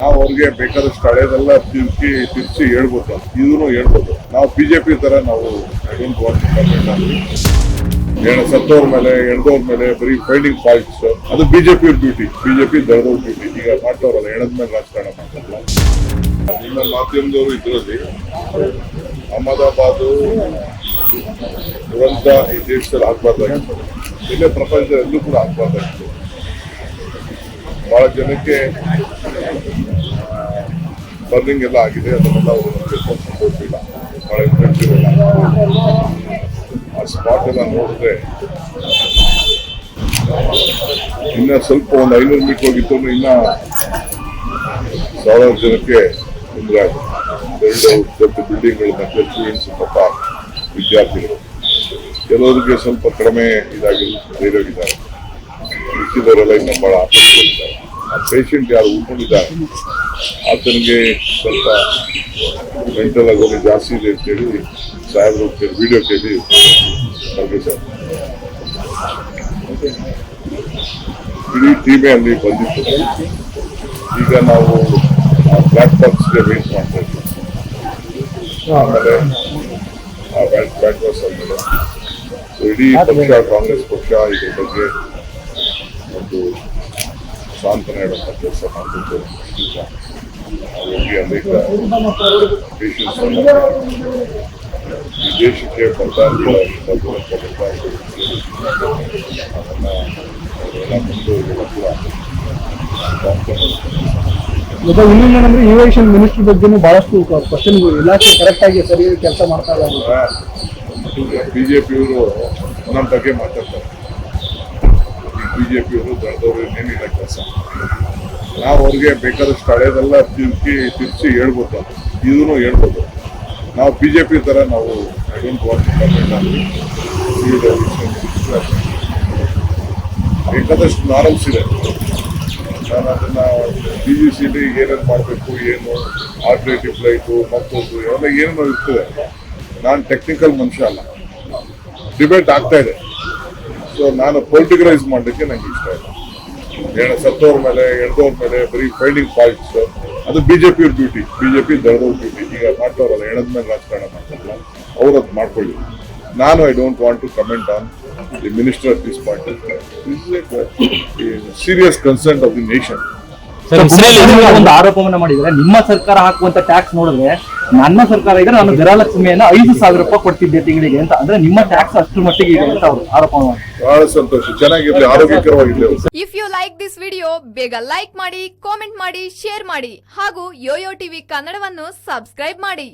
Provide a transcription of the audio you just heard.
ನಾವು ಅವ್ರಿಗೆ ಬೇಕಾದಷ್ಟು ಹಳೇದೆಲ್ಲ ತಿರ್ಸಿ ಹೇಳ್ಬೋದು, ಇದನ್ನು ಹೇಳ್ಬೋದು. ನಾವು ಬಿಜೆಪಿ ತರ ನಾವು ಸತ್ತೋರ್ ಮೇಲೆ ಎಳ್ದೋರ್ ಮೇಲೆ ಬರೀ ಫೈಂಡಿಂಗ್ ಫಾಲ್ಟ್ಸ್, ಅದು ಬಿಜೆಪಿ ಡ್ಯೂಟಿ ದಳದವ್ರ ಡ್ಯೂಟಿ. ಈಗ ಮಾಡ್ತವ್ರಲ್ಲ, ಎಣದ ಮೇಲೆ ರಾಜಕಾರಣ ಮಾಡ್ತಾರಲ್ಲ. ನಿಮ್ಮ ಮಾಧ್ಯಮದವರು ಇದರಲ್ಲಿ ಅಹಮದಾಬಾದ್ ದುರಂತ ಈ ದೇಶದಲ್ಲಿ ಆಗ್ಬಾರ್ದಾಗಿತ್ತು, ಇಲ್ಲೇ ಪ್ರಪಂಚದಲ್ಲೂ ಕೂಡ ಆಗ್ಬಾರ್ದಾಗಿತ್ತು. ಬಹಳ ಜನಕ್ಕೆ ಬರ್ನಿಂಗ್ ಎಲ್ಲ ಆಗಿದೆ, ಅದನ್ನೆಲ್ಲ ಅವರು ಸಂಭವಿಸಿಲ್ಲ. ಬಹಳ ಇಂಟೆನ್ಸಿವ್ ಇಲ್ಲ. ಆ ಸ್ಪಾಟ್ ಎಲ್ಲ ನೋಡಿದ್ರೆ ಇನ್ನ ಸ್ವಲ್ಪ ಒಂದು 500 ಮೀಟರ್ ಹೋಗಿತ್ತು, ಇನ್ನ 1000 ಜನಕ್ಕೆ ತೊಂದರೆ ಆಗಿದೆ. 2 ದೊಡ್ಡ ಬಿಲ್ಡಿಂಗ್ಗಳ ಮಧ್ಯೆ ಸ್ಟೂಡೆಂಟ್ಸ್, ಪಾಪ ವಿದ್ಯಾರ್ಥಿಗಳು, ಕೆಲವರಿಗೆ ಸ್ವಲ್ಪ ಕಡಿಮೆ ಧೈರ್ಯವಿದ್ದಾರೆ. ಮಿಕ್ಕಿದವರೆಲ್ಲ ಇನ್ನು ಬಹಳ ಆತಂಕದಲ್ಲಿದ್ದಾರೆ. ಆ ಪೇಷಂಟ್ ಯಾರು ಉಳ್ಕೊಂಡಿದ್ದಾರೆ ಆತನಿಗೆ ಸ್ವಲ್ಪ ಮೆಂಟಲ್ ಆಗೋದು ಜಾಸ್ತಿ ಇದೆ ಅಂತೇಳಿ ಸಾಹೇಬ್ರು ವಿಡಿಯೋ ಕೇಳಿ ಅವ್ರಿಗೆ ಸರ್ ಇಡೀ ಟೀಮೇ ಅಲ್ಲಿ ಬಂದಿತ್ತು. ಈಗ ನಾವು ಬ್ಲಾಕ್ ಬಾಕ್ಸ್ಗೆ ವೇಟ್ ಮಾಡ್ತಾ ಇದ್ವಿ. ಆಮೇಲೆ ಆ ಬ್ಲಾಕ್ ಬಾಕ್ಸ್ ಆದ್ಮೇಲೆ ಇಡೀ ಪಕ್ಷ, ಕಾಂಗ್ರೆಸ್ ಪಕ್ಷ ಇದ್ರ ಬಗ್ಗೆ ಒಂದು ಸಾಂತ್ವನ ಇಡುವಂಥ ಕೆಲಸ ಮಾಡಬೇಕು. ಈಗ ಹೋಗಿ ಅನೇಕ ಪೇಷಂಟ್ಸ್ ಈ ದೇಶಕ್ಕೆ ಬರ್ತಾಯಿಲ್ಲ, ಅದನ್ನ ಮುಂದುವರಿಗೆಲ್ಲ ಕೂಡ ಇನ್ನೊಂದೇನಂದ್ರೆ ಇನ್ವೇಷನ್ ಮಿನಿಸ್ಟ್ರಿ ಬಗ್ಗೆನೂ ಬಹಳಷ್ಟು ಕ್ವಶನ್ ಇಲಾಖೆ ಕರೆಕ್ಟ್ ಆಗಿ ಸರಿಯಾಗಿ ಕೆಲಸ ಮಾಡ್ತಾ ಇಲ್ಲ. ಬಿಜೆಪಿಯವರು ಒಂದೊಂದು ಬಗ್ಗೆ ಮಾತಾಡ್ತಾರೆ. ಬಿಜೆಪಿಯವರು ದಳದವರು ಏನಿಲ್ಲ ಕೆಲಸ. ನಾವು ಅವ್ರಿಗೆ ಬೇಕಾದಷ್ಟು ಹಳೇದೆಲ್ಲ ತಿರ್ಸಿ ಹೇಳ್ಬೋದು, ಇದನ್ನು ಹೇಳ್ಬೋದು. ನಾವು ಬಿಜೆಪಿ ತರ ನಾವು ಬೇಕಾದಷ್ಟು ನಾರ್ಮ್ಸ್ ಇದೆ. ನಾನು ಅದನ್ನ BGCಲಿ ಏನೇನು ಮಾಡಬೇಕು, ಏನು ಆಲ್ಟರ್ನೇಟಿವ್ ಫ್ಲೈಟು, ಮತ್ತೊಂದು ಎಲ್ಲ ಏನೇನೋ ಇರ್ತದೆ. ನಾನು ಟೆಕ್ನಿಕಲ್ ಮನುಷ್ಯ ಅಲ್ಲ. ಡಿಬೇಟ್ ಆಗ್ತಾ ಇದೆ. ಸೊ ನಾನು ಪೊಲಿಟಿಕಲೈಸ್ ಮಾಡಲಿಕ್ಕೆ ನಂಗೆ ಇಷ್ಟ ಇಲ್ಲ. ಸತ್ತೋರ್ ಮೇಲೆ ಎಳ್ದೋರ್ ಮೇಲೆ ಬರೀ ಫೈಂಡಿಂಗ್ ಫಾಲ್ಟ್ಸ್, ಅದು ಬಿಜೆಪಿ ದಳದವ್ರ ಡ್ಯೂಟಿ. ಈಗ ಮಾಡ್ತವ್ರಲ್ಲ, ಎಣದ ಮೇಲೆ ರಾಜಕಾರಣ ಮಾಡ್ತಾರಲ್ಲ, ಅವ್ರು ಅದು ಮಾಡ್ಕೊಳ್ಳಿ. ನಾನು I don't want to comment on the minister at this point. Serious concern of the nation. ಒಂದು ಆರೋಪವನ್ನ ಮಾಡಿದ್ರೆ, ನಿಮ್ಮ ಸರ್ಕಾರ ಹಾಕುವಂತ ಟ್ಯಾಕ್ಸ್ ನೋಡಿದ್ರೆ ನನ್ನ ಸರ್ಕಾರ ಇದ್ರೆ ನಾನು ಗೃಹಲಕ್ಷ್ಮಿಯನ್ನ 5,000 ರೂಪಾಯಿ ಕೊಡ್ತಿದ್ದೆ ತಿಂಗಳಿಗೆ ಅಂತ. ಅಂದ್ರೆ ನಿಮ್ಮ ಟ್ಯಾಕ್ಸ್ ಅಷ್ಟು ಮಟ್ಟಿಗೆ ಇದೆ ಅಂತ ಅವರು ಆರೋಪ ಮಾಡಿ. ಬಹಳ ಸಂತೋಷ, ಚೆನ್ನಾಗಿರ್ಲಿ, ಆರೋಗ್ಯಕರವಾಗಿರ್ಲಿ. If you like this video, ಬೇಗ ಲೈಕ್ ಮಾಡಿ, ಕಾಮೆಂಟ್ ಮಾಡಿ, ಶೇರ್ ಮಾಡಿ ಹಾಗೂ ಯೋಯೋ ಟಿವಿ ಕನ್ನಡವನ್ನು ಸಬ್ಸ್ಕ್ರೈಬ್ ಮಾಡಿ.